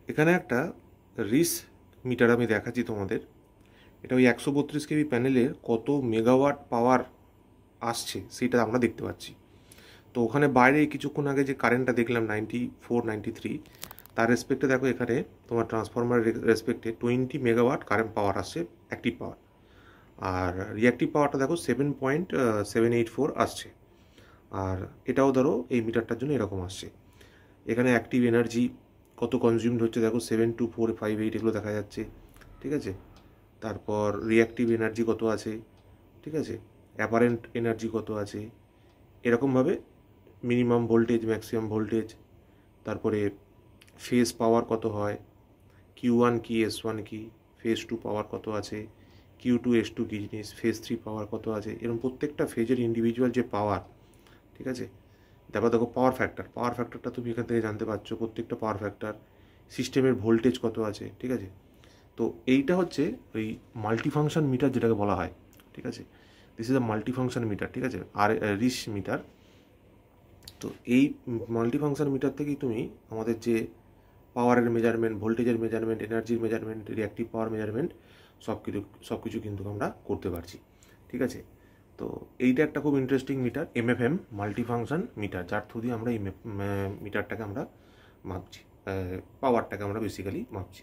এখানে একটা রিস মিটার আমি দেখাচ্ছি তোমাদের। এটা ওই 132 কেভি প্যানেলের কত মেগাওয়াট পাওয়ার আসছে সেটা আমরা দেখতে পাচ্ছি। তো ওখানে বাইরে কিছুক্ষণ আগে যে কারেন্টটা দেখলাম 94-93, তার রেসপেক্টে দেখো এখানে তোমার ট্রান্সফরমার রেসপেক্টে 20 মেগাওয়াট কারেন্ট পাওয়ার আসছে অ্যাক্টিভ পাওয়ার, আর রিঅ্যাক্টিভ পাওয়ারটা দেখো 7.784 আসছে। আর এটাও ধরো এই মিটারটার জন্য এরকম আসছে। এখানে অ্যাক্টিভ এনার্জি কত কনজিউমড হচ্ছে দেখো 72458 এগুলো দেখা যাচ্ছে, ঠিক আছে। তারপর রিঅ্যাক্টিভ এনার্জি কত আছে, ঠিক আছে, অ্যাপারেন্ট এনার্জি কত আছে, এরকমভাবে মিনিমাম ভোল্টেজ, ম্যাক্সিমাম ভোল্টেজ, তারপরে ফেজ পাওয়ার কত হয়, Q1 কি, S1 কি, ফেজ 2 পাওয়ার কত আছে, Q2 S2 কি জিনিস, ফেজ 3 পাওয়ার কত আছে, এরকম প্রত্যেকটা ফেজের ইন্ডিভিজুয়াল যে পাওয়ার, ঠিক আছে। তারপর দেখো পাওয়ার ফ্যাক্টরটা তুমি এখান থেকে জানতে পারছো, প্রত্যেকটা পাওয়ার ফ্যাক্টর, সিস্টেমের ভোল্টেজ কত আছে, ঠিক আছে। তো এইটা হচ্ছে ওই মাল্টিফাংশন মিটার যেটাকে বলা হয়, ঠিক আছে। This is a multifunction meter, ঠিক আছে, আর রিস মিটার। তো এই মাল্টিফাংশন মিটার থেকেই তুমি আমাদের যে পাওয়ারের মেজারমেন্ট, ভোল্টেজের মেজারমেন্ট, এনার্জির মেজারমেন্ট, রিঅ্যাক্টিভ পাওয়ার মেজারমেন্ট সব কিছু কিন্তু আমরা করতে পারছি, ঠিক আছে। তো এইটা একটা খুব interesting meter, MFM multifunction meter, যার থ্রু দিয়ে আমরা এই মিটারটাকে আমরা মাপছি, পাওয়ারটাকে আমরা বেসিক্যালি মাপছি।